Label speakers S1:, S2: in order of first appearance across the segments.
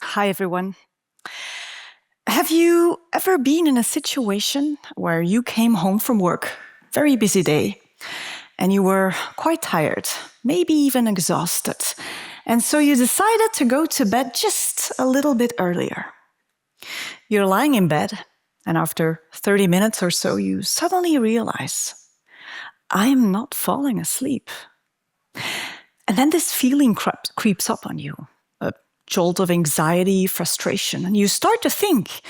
S1: Hi, everyone. Have you ever been in a situation where you came home from work, very busy day, and you were quite tired, maybe even exhausted, and so you decided to go to bed just a little bit earlier? You're lying in bed, and after 30 minutes or so, you suddenly realize, I am not falling asleep. And then this feeling creeps up on you, a jolt of anxiety, frustration, and you start to think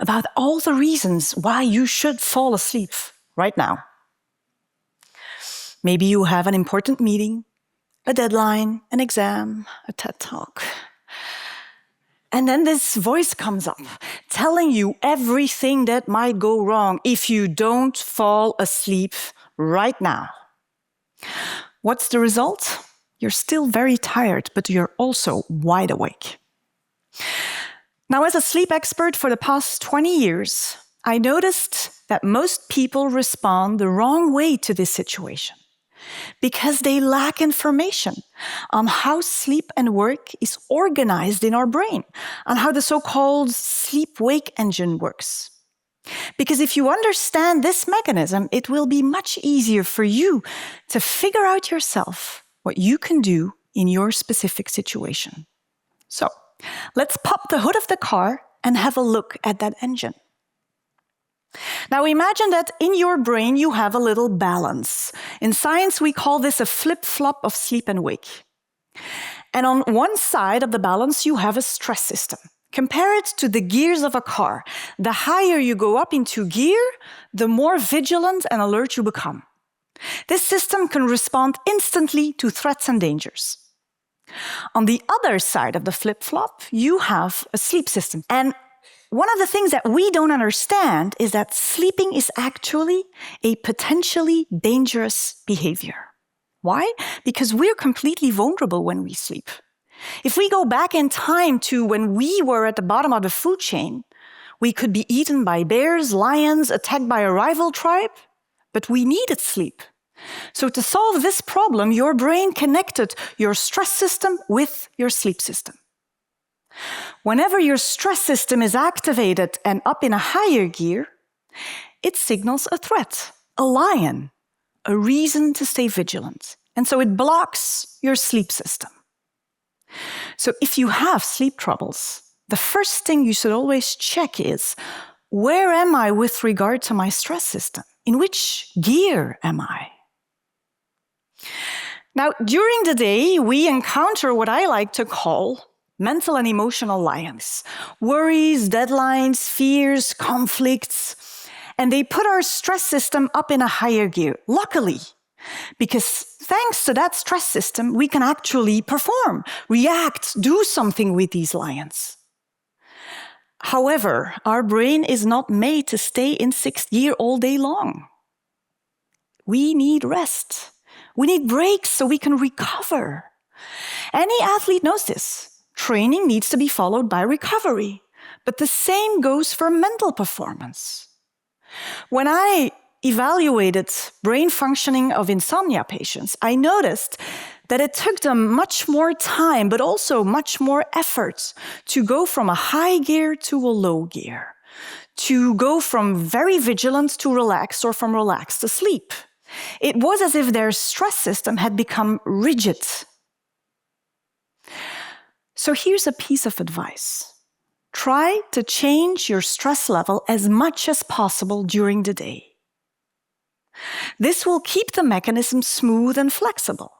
S1: about all the reasons why you should fall asleep right now. Maybe you have an important meeting, a deadline, an exam, a TED Talk. And then this voice comes up, telling you everything that might go wrong if you don't fall asleep right now. What's the result? You're still very tired, but you're also wide awake. Now, as a sleep expert for the past 20 years, I noticed that most people respond the wrong way to this situation because they lack information on how sleep and work is organized in our brain, on how the so-called sleep-wake engine works. Because if you understand this mechanism, it will be much easier for you to figure out yourself what you can do in your specific situation. So, let's pop the hood of the car and have a look at that engine. Now imagine that in your brain you have a little balance. In science, we call this a flip-flop of sleep and wake. And on one side of the balance, you have a stress system. Compare it to the gears of a car. The higher you go up into gear, the more vigilant and alert you become. This system can respond instantly to threats and dangers. On the other side of the flip-flop, you have a sleep system. And one of the things that we don't understand is that sleeping is actually a potentially dangerous behavior. Why? Because we're completely vulnerable when we sleep. If we go back in time to when we were at the bottom of the food chain, we could be eaten by bears, lions, attacked by a rival tribe, but we needed sleep. So to solve this problem, your brain connected your stress system with your sleep system. Whenever your stress system is activated and up in a higher gear, it signals a threat, a lion, a reason to stay vigilant. And so it blocks your sleep system. So if you have sleep troubles, the first thing you should always check is, where am I with regard to my stress system? In which gear am I? Now, during the day, we encounter what I like to call mental and emotional lions. Worries, deadlines, fears, conflicts, and they put our stress system up in a higher gear, luckily. Because thanks to that stress system, we can actually perform, react, do something with these lions. However, our brain is not made to stay in sixth gear all day long. We need rest. We need breaks so we can recover. Any athlete knows this. Training needs to be followed by recovery. But the same goes for mental performance. When I evaluated brain functioning of insomnia patients, I noticed that it took them much more time, but also much more effort to go from a high gear to a low gear, to go from very vigilant to relaxed or from relaxed to sleep. It was as if their stress system had become rigid. So here's a piece of advice. Try to change your stress level as much as possible during the day. This will keep the mechanism smooth and flexible.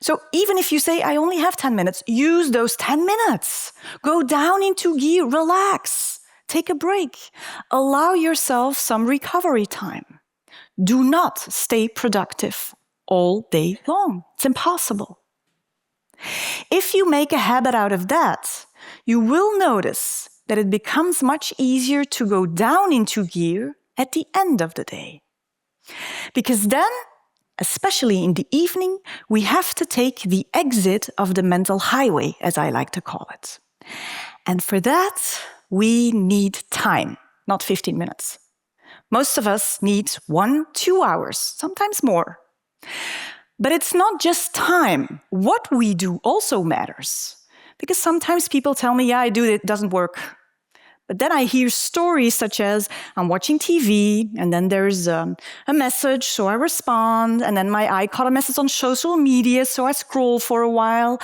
S1: So even if you say, I only have 10 minutes, use those 10 minutes. Go down into gear, relax, take a break. Allow yourself some recovery time. Do not stay productive all day long. It's impossible. If you make a habit out of that, you will notice that it becomes much easier to go down into gear at the end of the day. Because then, especially in the evening, we have to take the exit of the mental highway, as I like to call it. And for that, we need time, not 15 minutes. Most of us need 1-2 hours, sometimes more. But it's not just time. What we do also matters. Because sometimes people tell me, yeah, I do it, doesn't work. But then I hear stories such as I'm watching TV, and then there's a message, so I respond, and then my eye caught a message on social media, so I scroll for a while.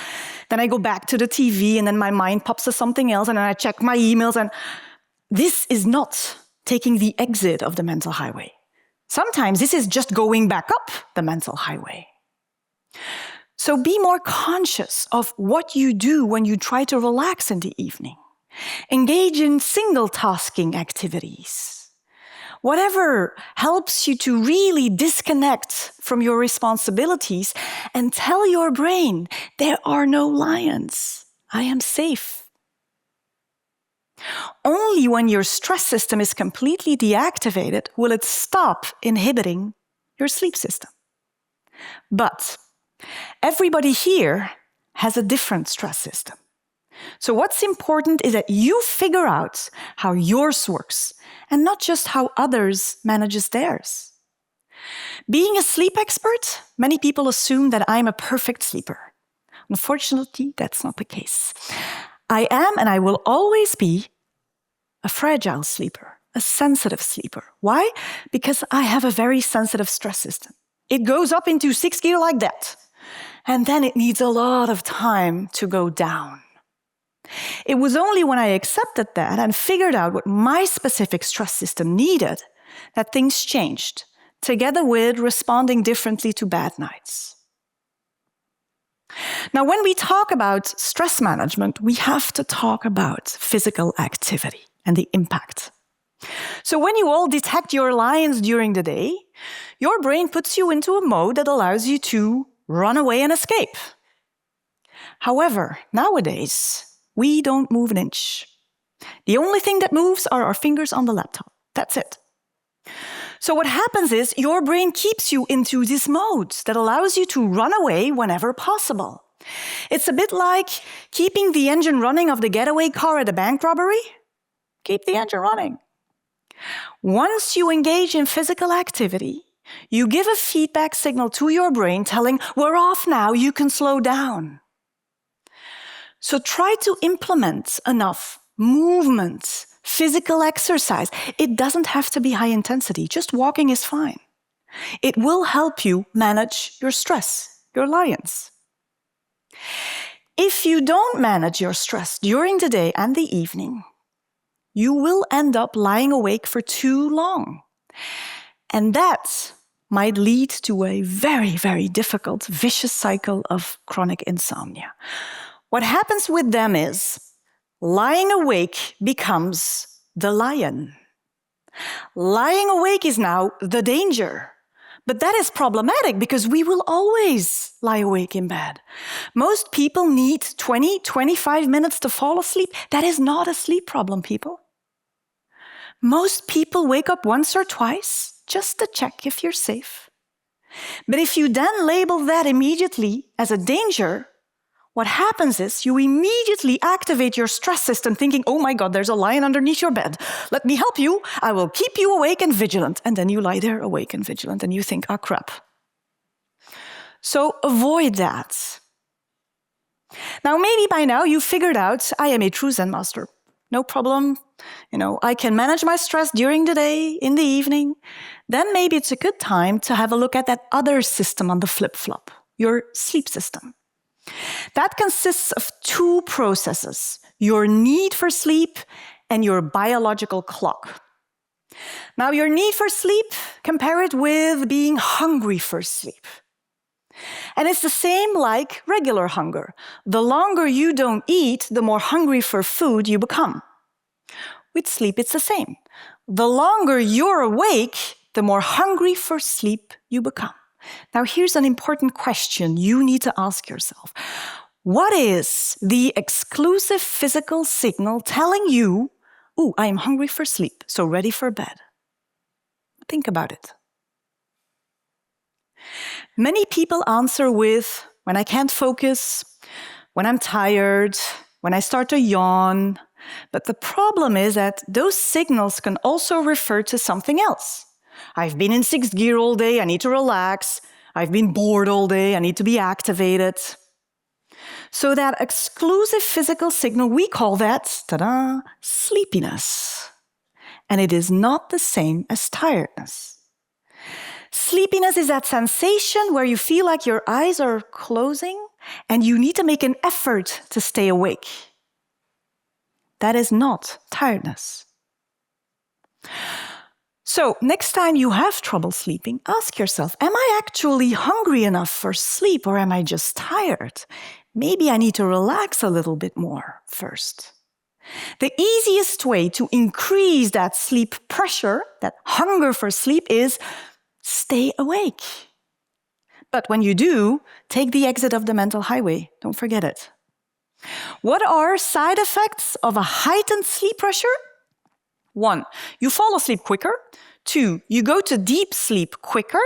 S1: Then I go back to the TV, and then my mind pops to something else, and then I check my emails, and this is not taking the exit of the mental highway. Sometimes this is just going back up the mental highway. So be more conscious of what you do when you try to relax in the evening. Engage in single-tasking activities. Whatever helps you to really disconnect from your responsibilities and tell your brain, there are no lions. I am safe. Only when your stress system is completely deactivated will it stop inhibiting your sleep system. But everybody here has a different stress system. So what's important is that you figure out how yours works and not just how others manage theirs. Being a sleep expert, many people assume that I'm a perfect sleeper. Unfortunately, that's not the case. I am and I will always be a fragile sleeper, a sensitive sleeper. Why? Because I have a very sensitive stress system. It goes up into 6 gear like that, and then it needs a lot of time to go down. It was only when I accepted that and figured out what my specific stress system needed that things changed, together with responding differently to bad nights. Now, when we talk about stress management, we have to talk about physical activity and the impact. So when you all detect your lions during the day, your brain puts you into a mode that allows you to run away and escape. However, nowadays, we don't move an inch. The only thing that moves are our fingers on the laptop. That's it. So what happens is your brain keeps you into this mode that allows you to run away whenever possible. It's a bit like keeping the engine running of the getaway car at a bank robbery. Keep the engine running. Once you engage in physical activity, you give a feedback signal to your brain telling, we're off now, you can slow down. So try to implement enough movement, physical exercise. It doesn't have to be high intensity. Just walking is fine. It will help you manage your stress, your lions. If you don't manage your stress during the day and the evening, you will end up lying awake for too long. And that might lead to a very, very difficult, vicious cycle of chronic insomnia. What happens with them is lying awake becomes the lion. Lying awake is now the danger. But that is problematic because we will always lie awake in bed. Most people need 20, 25 minutes to fall asleep. That is not a sleep problem, people. Most people wake up once or twice just to check if you're safe. But if you then label that immediately as a danger, what happens is you immediately activate your stress system thinking, oh my God, there's a lion underneath your bed. Let me help you. I will keep you awake and vigilant. And then you lie there awake and vigilant and you think, ah, crap. So avoid that. Now, maybe by now you figured out I am a true Zen master. No problem. I can manage my stress during the day, in the evening. Then maybe it's a good time to have a look at that other system on the flip-flop, your sleep system. That consists of two processes, your need for sleep and your biological clock. Now, your need for sleep, compare it with being hungry for sleep. And it's the same like regular hunger. The longer you don't eat, the more hungry for food you become. With sleep, it's the same. The longer you're awake, the more hungry for sleep you become. Now, here's an important question you need to ask yourself. What is the exclusive physical signal telling you, ooh, I'm hungry for sleep, so ready for bed? Think about it. Many people answer with, when I can't focus, when I'm tired, when I start to yawn. But the problem is that those signals can also refer to something else. I've been in 6th gear all day, I need to relax. I've been bored all day, I need to be activated. So that exclusive physical signal, we call that, ta-da, sleepiness. And it is not the same as tiredness. Sleepiness is that sensation where you feel like your eyes are closing and you need to make an effort to stay awake. That is not tiredness. So next time you have trouble sleeping, ask yourself, am I actually hungry enough for sleep or am I just tired? Maybe I need to relax a little bit more first. The easiest way to increase that sleep pressure, that hunger for sleep, is stay awake. But when you do, take the exit of the mental highway. Don't forget it. What are side effects of a heightened sleep pressure? 1, you fall asleep quicker. 2, you go to deep sleep quicker.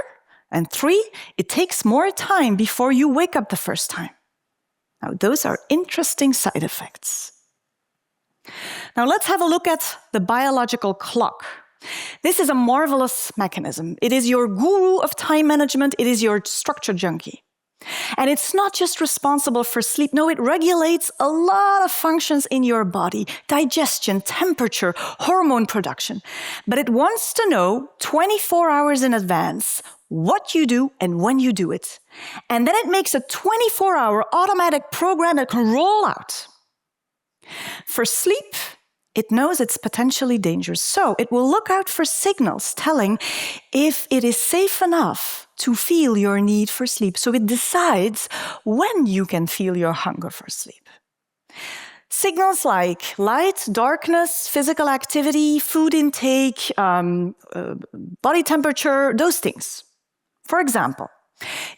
S1: And 3, it takes more time before you wake up the first time. Now, those are interesting side effects. Now, let's have a look at the biological clock. This is a marvelous mechanism. It is your guru of time management. It is your structure junkie. And it's not just responsible for sleep. No, it regulates a lot of functions in your body: digestion, temperature, hormone production. But it wants to know 24 hours in advance what you do and when you do it. And then it makes a 24-hour automatic program that can roll out. For sleep, it knows it's potentially dangerous, so it will look out for signals telling if it is safe enough to feel your need for sleep. So it decides when you can feel your hunger for sleep. Signals like light, darkness, physical activity, food intake, body temperature, those things. For example,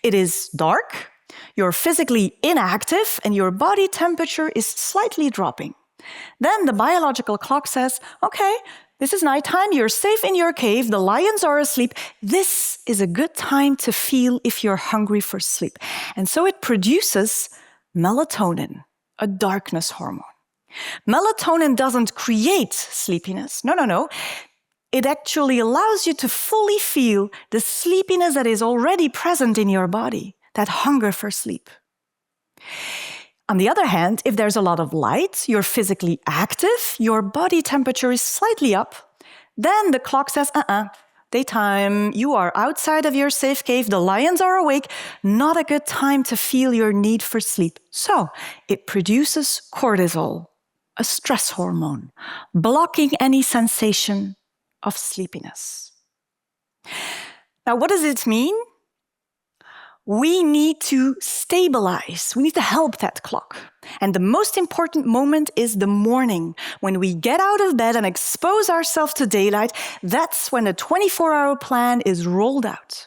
S1: it is dark, you're physically inactive, and your body temperature is slightly dropping. Then the biological clock says, okay, this is nighttime, you're safe in your cave, the lions are asleep. This is a good time to feel if you're hungry for sleep. And so it produces melatonin, a darkness hormone. Melatonin doesn't create sleepiness. No. It actually allows you to fully feel the sleepiness that is already present in your body, that hunger for sleep. On the other hand, if there's a lot of light, you're physically active, your body temperature is slightly up, then the clock says, daytime, you are outside of your safe cave, the lions are awake, not a good time to feel your need for sleep. So it produces cortisol, a stress hormone, blocking any sensation of sleepiness. Now, what does it mean? We need to stabilize. We need to help that clock. And the most important moment is the morning. When we get out of bed and expose ourselves to daylight, that's when the 24-hour plan is rolled out.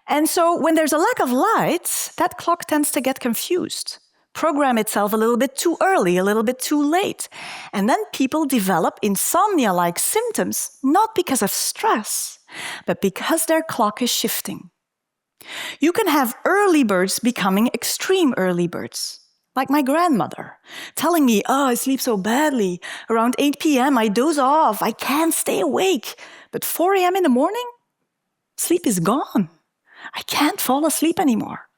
S1: And so when there's a lack of light, that clock tends to get confused, program itself a little bit too early, a little bit too late. And then people develop insomnia-like symptoms, not because of stress, but because their clock is shifting. You can have early birds becoming extreme early birds, like my grandmother, telling me, I sleep so badly. Around 8 p.m., I doze off. I can't stay awake. But 4 a.m. in the morning, sleep is gone. I can't fall asleep anymore.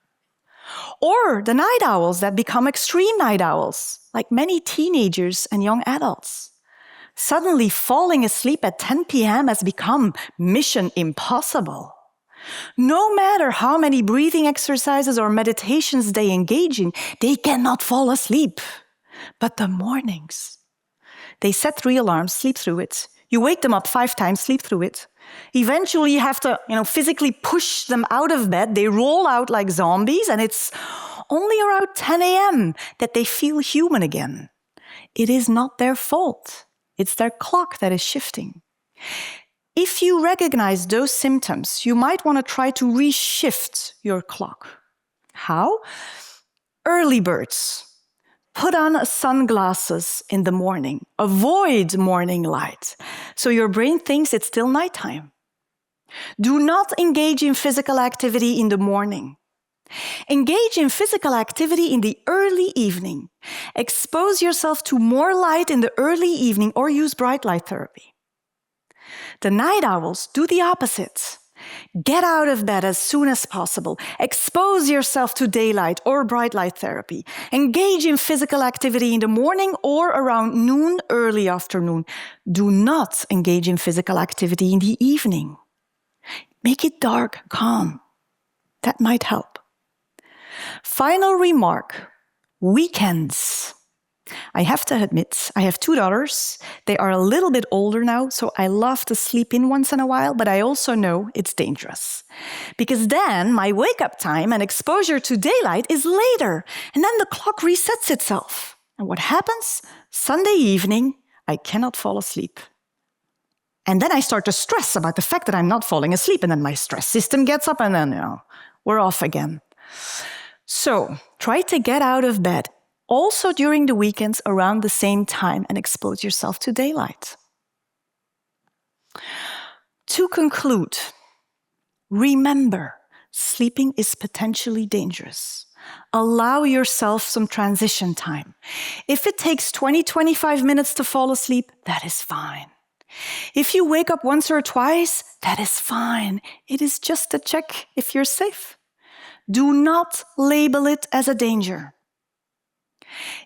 S1: Or the night owls that become extreme night owls, like many teenagers and young adults. Suddenly, falling asleep at 10 p.m. has become mission impossible. No matter how many breathing exercises or meditations they engage in, they cannot fall asleep. But the mornings, they set 3 alarms, sleep through it. You wake them up 5 times, sleep through it. Eventually, you have to, physically push them out of bed. They roll out like zombies, and it's only around 10 a.m. that they feel human again. It is not their fault. It's their clock that is shifting. If you recognize those symptoms, you might want to try to reshift your clock. How? Early birds. Put on sunglasses in the morning. Avoid morning light, so your brain thinks it's still nighttime. Do not engage in physical activity in the morning. Engage in physical activity in the early evening. Expose yourself to more light in the early evening or use bright light therapy. The night owls do the opposite. Get out of bed as soon as possible. Expose yourself to daylight or bright light therapy. Engage in physical activity in the morning or around noon, early afternoon. Do not engage in physical activity in the evening. Make it dark, calm. That might help. Final remark, weekends. I have to admit, I have 2 daughters. They are a little bit older now, so I love to sleep in once in a while, but I also know it's dangerous. Because then my wake-up time and exposure to daylight is later, and then the clock resets itself. And what happens? Sunday evening, I cannot fall asleep. And then I start to stress about the fact that I'm not falling asleep, and then my stress system gets up, and then, we're off again. So, try to get out of bed also during the weekends around the same time and expose yourself to daylight. To conclude, remember, sleeping is potentially dangerous. Allow yourself some transition time. If it takes 20-25 minutes to fall asleep, that is fine. If you wake up once or twice, that is fine. It is just to check if you're safe. Do not label it as a danger.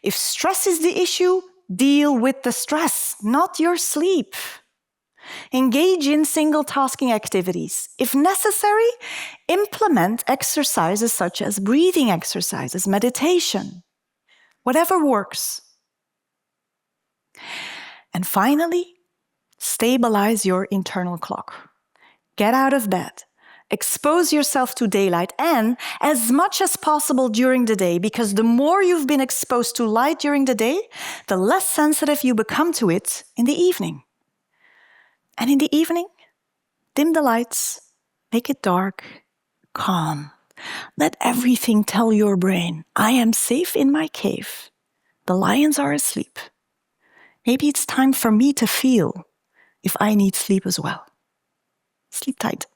S1: If stress is the issue, deal with the stress, not your sleep. Engage in single-tasking activities. If necessary, implement exercises such as breathing exercises, meditation, whatever works. And finally, stabilize your internal clock. Get out of bed. Expose yourself to daylight and as much as possible during the day, because the more you've been exposed to light during the day, the less sensitive you become to it in the evening. And in the evening, dim the lights, make it dark, calm. Let everything tell your brain, I am safe in my cave. The lions are asleep. Maybe it's time for me to feel if I need sleep as well. Sleep tight.